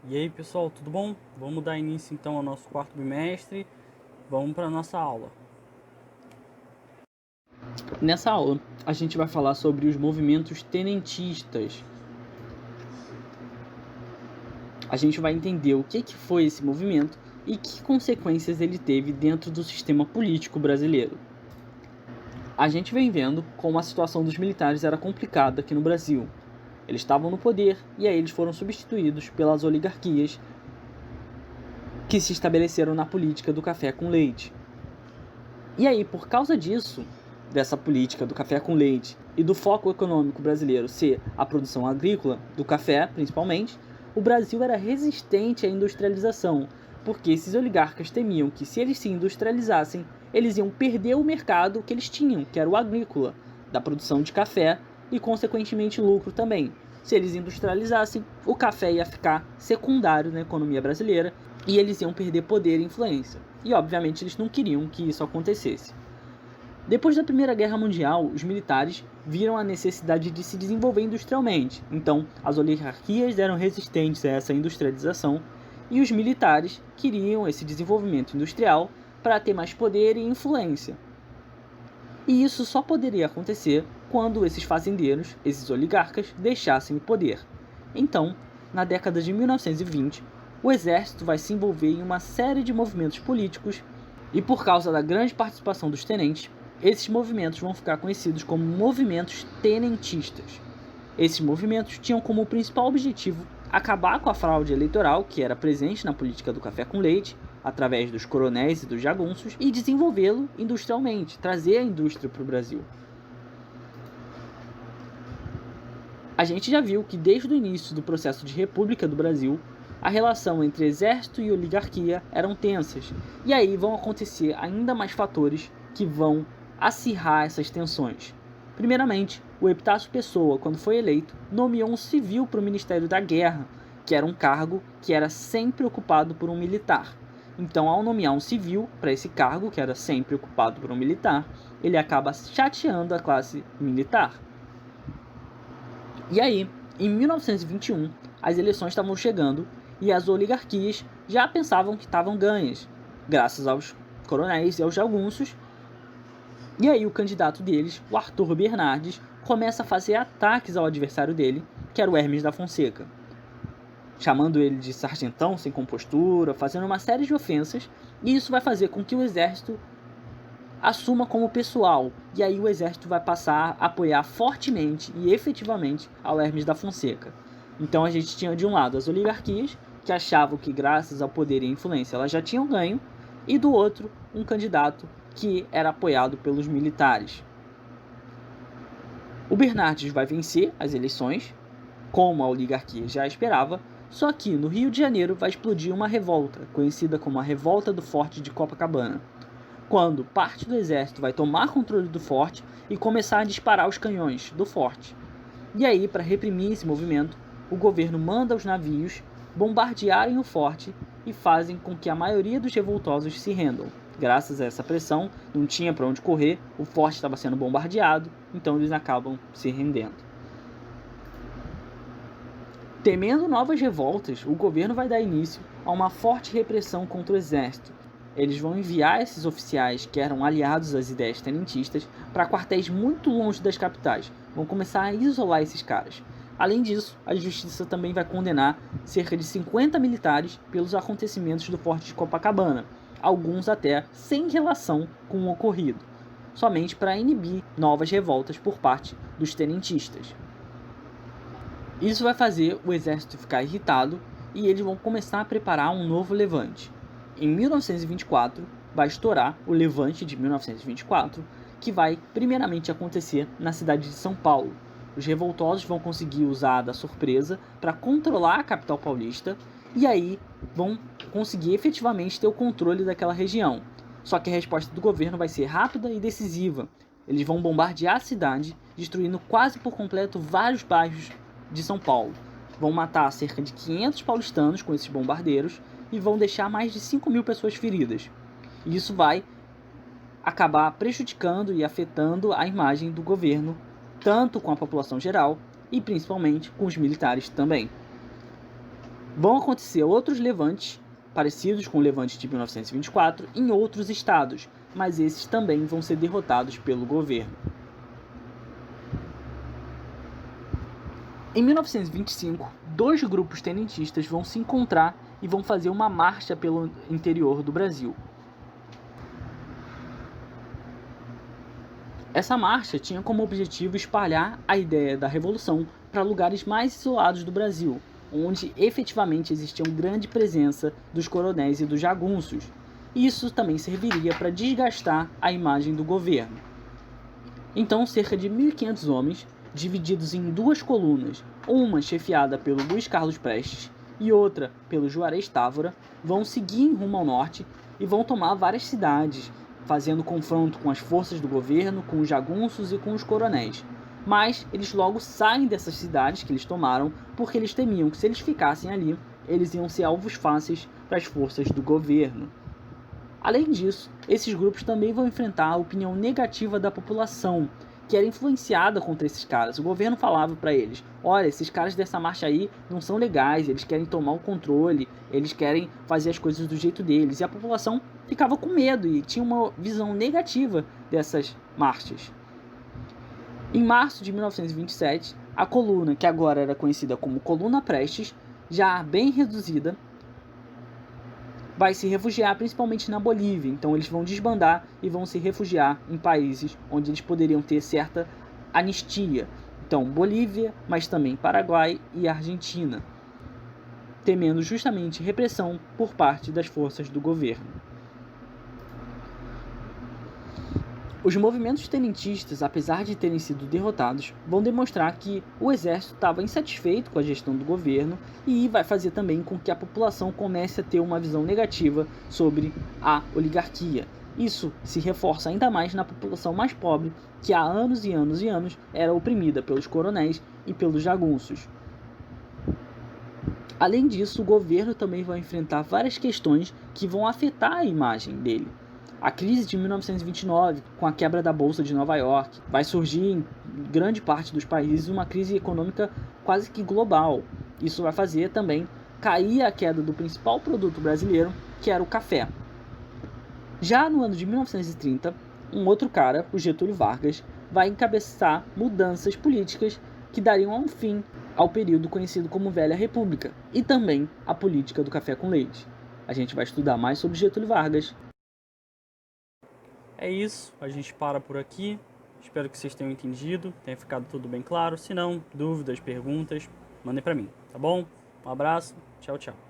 E aí pessoal, tudo bom? Vamos dar início então ao nosso quarto bimestre. Vamos para a nossa aula. Nessa aula, a gente vai falar sobre os movimentos tenentistas. A gente vai entender o que foi esse movimento e que consequências ele teve dentro do sistema político brasileiro. A gente vem vendo como a situação dos militares era complicada aqui no Brasil. Eles estavam no poder e aí eles foram substituídos pelas oligarquias que se estabeleceram na política do café com leite. E aí, por causa disso, dessa política do café com leite e do foco econômico brasileiro ser a produção agrícola, do café principalmente, o Brasil era resistente à industrialização, porque esses oligarcas temiam que se eles se industrializassem, eles iam perder o mercado que eles tinham, que era o agrícola, da produção de café e, consequentemente, lucro também. Se eles industrializassem, o café ia ficar secundário na economia brasileira e eles iam perder poder e influência. E, obviamente, eles não queriam que isso acontecesse. Depois da Primeira Guerra Mundial, os militares viram a necessidade de se desenvolver industrialmente. Então, as oligarquias eram resistentes a essa industrialização e os militares queriam esse desenvolvimento industrial para ter mais poder e influência. E isso só poderia acontecer quando esses fazendeiros, esses oligarcas, deixassem o poder. Então, na década de 1920, o exército vai se envolver em uma série de movimentos políticos e, por causa da grande participação dos tenentes, esses movimentos vão ficar conhecidos como movimentos tenentistas. Esses movimentos tinham como principal objetivo acabar com a fraude eleitoral que era presente na política do café com leite, através dos coronéis e dos jagunços, e desenvolvê-lo industrialmente, trazer a indústria para o Brasil. A gente já viu que desde o início do processo de república do Brasil, a relação entre exército e oligarquia eram tensas, e aí vão acontecer ainda mais fatores que vão acirrar essas tensões. Primeiramente, o Epitácio Pessoa, quando foi eleito, nomeou um civil para o Ministério da Guerra, que era um cargo que era sempre ocupado por um militar. Então, ao nomear um civil para esse cargo, que era sempre ocupado por um militar, ele acaba chateando a classe militar. E aí, em 1921, as eleições estavam chegando e as oligarquias já pensavam que estavam ganhas, graças aos coronéis e aos jagunços. E aí o candidato deles, o Arthur Bernardes, começa a fazer ataques ao adversário dele, que era o Hermes da Fonseca, chamando ele de sargentão sem compostura, fazendo uma série de ofensas, e isso vai fazer com que o exército assuma como pessoal, e aí o exército vai passar a apoiar fortemente e efetivamente ao Hermes da Fonseca. Então a gente tinha de um lado as oligarquias, que achavam que graças ao poder e influência elas já tinham ganho, e do outro um candidato que era apoiado pelos militares. O Bernardes vai vencer as eleições, como a oligarquia já esperava, só que no Rio de Janeiro vai explodir uma revolta, conhecida como a Revolta do Forte de Copacabana, quando parte do exército vai tomar controle do forte e começar a disparar os canhões do forte. E aí, para reprimir esse movimento, o governo manda os navios bombardearem o forte e fazem com que a maioria dos revoltosos se rendam. Graças a essa pressão, não tinha para onde correr, o forte estava sendo bombardeado, então eles acabam se rendendo. Temendo novas revoltas, o governo vai dar início a uma forte repressão contra o exército. Eles vão enviar esses oficiais que eram aliados às ideias tenentistas para quartéis muito longe das capitais. Vão começar a isolar esses caras. Além disso, a justiça também vai condenar cerca de 50 militares pelos acontecimentos do Forte de Copacabana, alguns até sem relação com o ocorrido, somente para inibir novas revoltas por parte dos tenentistas. Isso vai fazer o exército ficar irritado e eles vão começar a preparar um novo levante. Em 1924, vai estourar o Levante de 1924, que vai primeiramente acontecer na cidade de São Paulo. Os revoltosos vão conseguir usar da surpresa para controlar a capital paulista e aí vão conseguir efetivamente ter o controle daquela região. Só que a resposta do governo vai ser rápida e decisiva. Eles vão bombardear a cidade, destruindo quase por completo vários bairros de São Paulo. Vão matar cerca de 500 paulistanos com esses bombardeiros e vão deixar mais de 5.000 pessoas feridas. E isso vai acabar prejudicando e afetando a imagem do governo, tanto com a população geral e principalmente com os militares também. Vão acontecer outros levantes, parecidos com o levante de 1924, em outros estados, mas esses também vão ser derrotados pelo governo. Em 1925, dois grupos tenentistas vão se encontrar e vão fazer uma marcha pelo interior do Brasil. Essa marcha tinha como objetivo espalhar a ideia da revolução para lugares mais isolados do Brasil, onde efetivamente existia uma grande presença dos coronéis e dos jagunços. Isso também serviria para desgastar a imagem do governo. Então, cerca de 1.500 homens, divididos em duas colunas, uma chefiada pelo Luiz Carlos Prestes e outra pelo Juarez Távora, vão seguir em rumo ao norte e vão tomar várias cidades, fazendo confronto com as forças do governo, com os jagunços e com os coronéis. Mas eles logo saem dessas cidades que eles tomaram, porque eles temiam que se eles ficassem ali, eles iam ser alvos fáceis para as forças do governo. Além disso, esses grupos também vão enfrentar a opinião negativa da população, que era influenciada contra esses caras. O governo falava para eles: olha, esses caras dessa marcha aí não são legais, eles querem tomar o controle, eles querem fazer as coisas do jeito deles. E a população ficava com medo e tinha uma visão negativa dessas marchas. Em março de 1927, a coluna, que agora era conhecida como Coluna Prestes, já bem reduzida, vai se refugiar principalmente na Bolívia. Então eles vão desbandar e vão se refugiar em países onde eles poderiam ter certa anistia. Então Bolívia, mas também Paraguai e Argentina, temendo justamente repressão por parte das forças do governo. Os movimentos tenentistas, apesar de terem sido derrotados, vão demonstrar que o exército estava insatisfeito com a gestão do governo e vai fazer também com que a população comece a ter uma visão negativa sobre a oligarquia. Isso se reforça ainda mais na população mais pobre, que há anos e anos e anos era oprimida pelos coronéis e pelos jagunços. Além disso, o governo também vai enfrentar várias questões que vão afetar a imagem dele. A crise de 1929, com a quebra da Bolsa de Nova York, vai surgir em grande parte dos países uma crise econômica quase que global. Isso vai fazer também cair a queda do principal produto brasileiro, que era o café. Já no ano de 1930, um outro cara, o Getúlio Vargas, vai encabeçar mudanças políticas que dariam um fim ao período conhecido como Velha República e também a política do café com leite. A gente vai estudar mais sobre Getúlio Vargas. É isso, a gente para por aqui. Espero que vocês tenham entendido, tenha ficado tudo bem claro. Se não, dúvidas, perguntas, mandem para mim, tá bom? Um abraço, tchau, tchau.